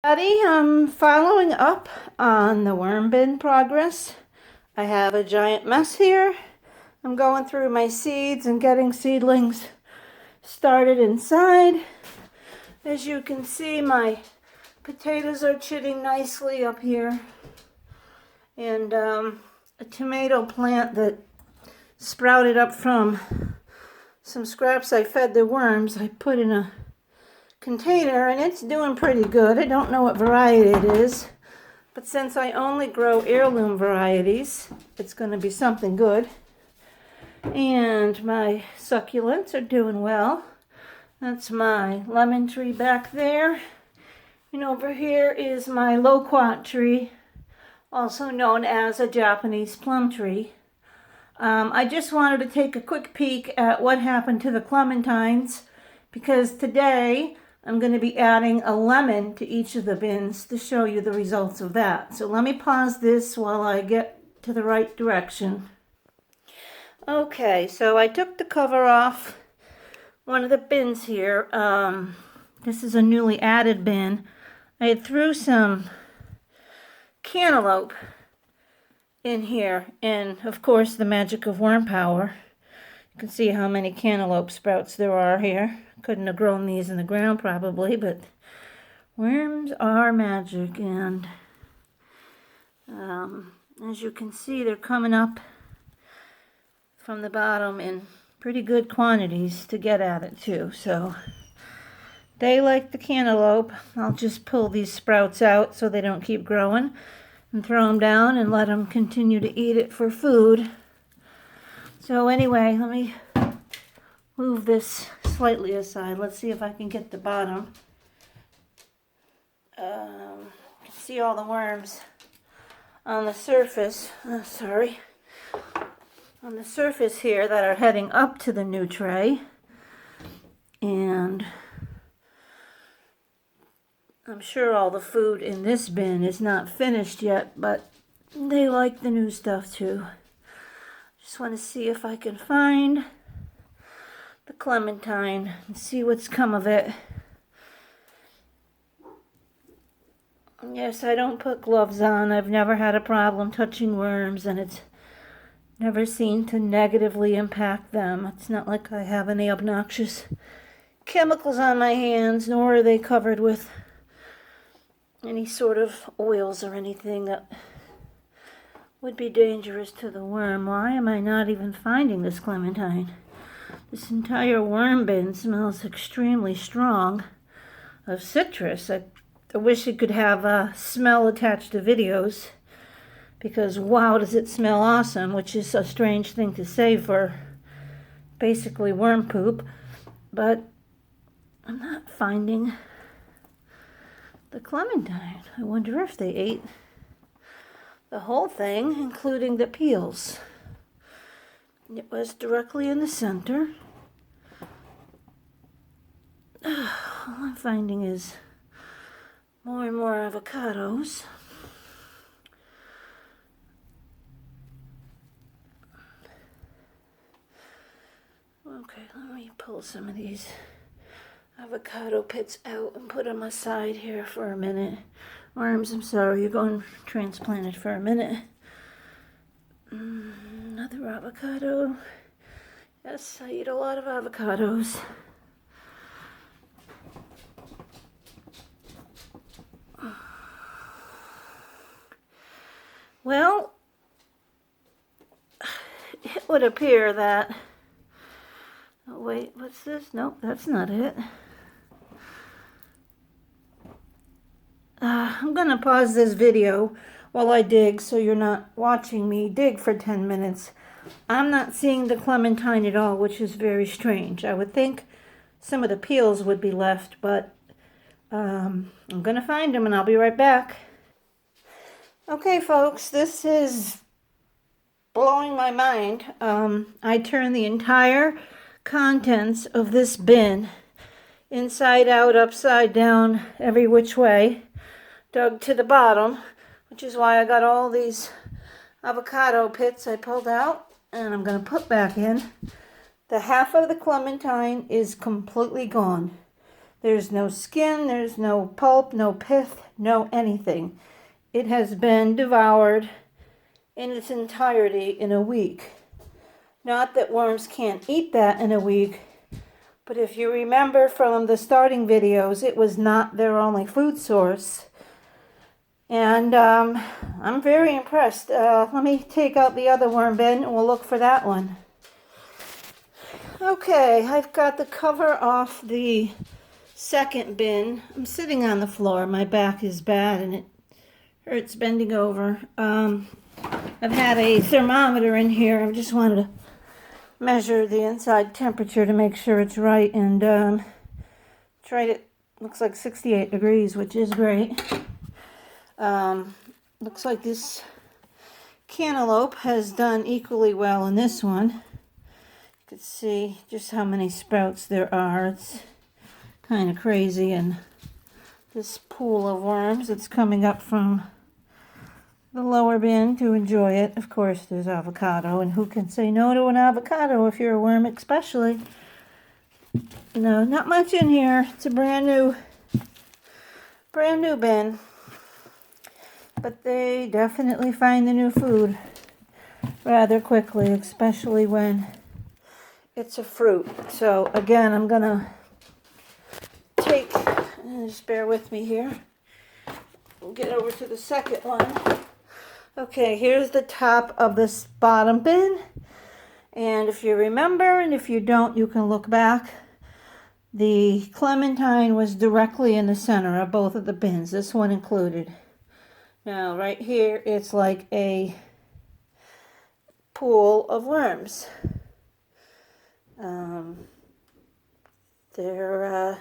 I'm following up on the worm bin progress. I have a giant mess here. I'm going through my seeds and getting seedlings started inside. As you can see, my potatoes are chitting nicely up here. And a tomato plant that sprouted up from some scraps I fed the worms, I put in a container, and it's doing pretty good. I don't know what variety it is, but since I only grow heirloom varieties, it's going to be something good. And my succulents are doing well. That's my lemon tree back there. And over here is my loquat tree, also known as a Japanese plum tree. I just wanted to take a quick peek at what happened to the clementines, because today I'm going to be adding a lemon to each of the bins to show you the results of that. So let me pause this while I get to the right direction. Okay, so I took the cover off one of the bins here. This is a newly added bin. I threw some cantaloupe in here, and of course the magic of worm power. You can see how many cantaloupe sprouts there are here. Couldn't have grown these in the ground probably, but worms are magic. And as you can see, they're coming up from the bottom in pretty good quantities to get at it too. So they like the cantaloupe. I'll just pull these sprouts out so they don't keep growing and throw them down and let them continue to eat it for food. So anyway, let me move this slightly aside. Let's see if I can get the bottom. You can see all the worms on the surface. On the surface here that are heading up to the new tray. And I'm sure all the food in this bin is not finished yet, but they like the new stuff too. Just want to see if I can find the clementine and see what's come of it. Yes, I don't put gloves on. I've never had a problem touching worms, and it's never seemed to negatively impact them. It's not like I have any obnoxious chemicals on my hands, nor are they covered with any sort of oils or anything that would be dangerous to the worm. Why am I not even finding this clementine? This entire worm bin smells extremely strong of citrus. I wish it could have a smell attached to videos, because wow, does it smell awesome, which is a strange thing to say for basically worm poop. But I'm not finding the clementine. I wonder if they ate the whole thing, including the peels. It was directly in the center. All I'm finding is more and more avocados. Okay, let me pull some of these avocado pits out and put them aside here for a minute. Worms, I'm sorry, you're going transplanted for a minute. Another avocado. Yes, I eat a lot of avocados. Well, it would appear that... Oh, wait, what's this? Nope, that's not it. I'm going to pause this video while I dig, so you're not watching me dig for 10 minutes. I'm not seeing the clementine at all, which is very strange. I would think some of the peels would be left, but I'm going to find them and I'll be right back. Okay, folks, this is blowing my mind. I turned the entire contents of this bin inside out, upside down, every which way, dug to the bottom, which is why I got all these avocado pits I pulled out, and I'm going to put back in. The half of the clementine is completely gone. There's no skin, there's no pulp, no pith, no anything. It has been devoured in its entirety in a week. Not that worms can't eat that in a week, but if you remember from the starting videos, it was not their only food source. And I'm very impressed. Let me take out the other worm bin and we'll look for that one. Okay, I've got the cover off the second bin. I'm sitting on the floor. My back is bad and it hurts bending over. I've had a thermometer in here. I just wanted to measure the inside temperature to make sure it's right, and tried it. Looks like 68 degrees, which is great. Looks like this cantaloupe has done equally well in this one. You can see just how many sprouts there are. It's kind of crazy, and this pool of worms that's coming up from the lower bin to enjoy it. Of course, there's avocado, and who can say no to an avocado if you're a worm especially? No, not much in here. It's a brand new bin. But they definitely find the new food rather quickly, especially when it's a fruit. So again, I'm gonna just bear with me here. We'll get over to the second one. Okay, here's the top of this bottom bin. And if you remember, and if you don't, you can look back. The clementine was directly in the center of both of the bins, this one included. Now, right here, it's like a pool of worms. They're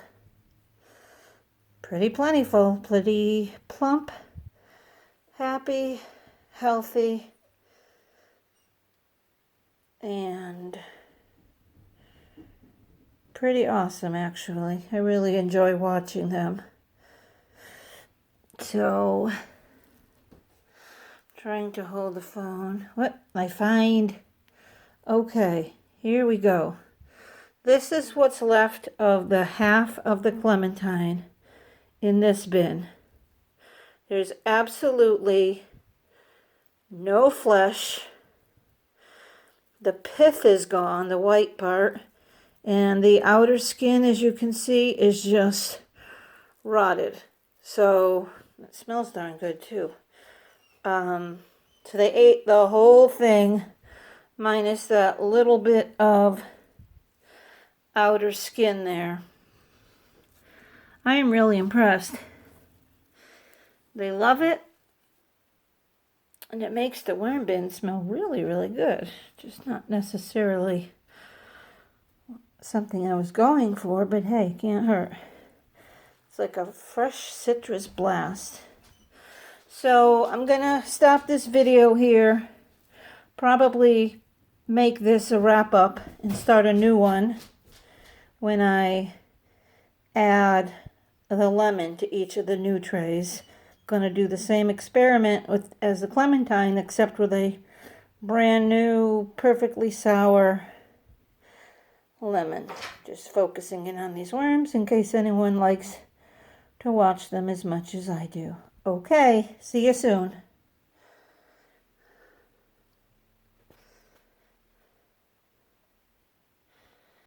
pretty plentiful, pretty plump, happy, healthy, and pretty awesome, actually. I really enjoy watching them. So, trying to hold the phone. What I find? Okay, here we go. This is what's left of the half of the clementine in this bin. There's absolutely no flesh. The pith is gone, the white part, and the outer skin, as you can see, is just rotted. So it smells darn good too. So they ate the whole thing minus that little bit of outer skin there. I am really impressed. They love it, and it makes the worm bin smell really, really good. Just not necessarily something I was going for, but hey, can't hurt. It's like a fresh citrus blast. So I'm gonna stop this video here, probably make this a wrap up and start a new one when I add the lemon to each of the new trays. Going to do the same experiment as the clementine, except with a brand new, perfectly sour lemon. Just focusing in on these worms in case anyone likes to watch them as much as I do. Okay, see you soon.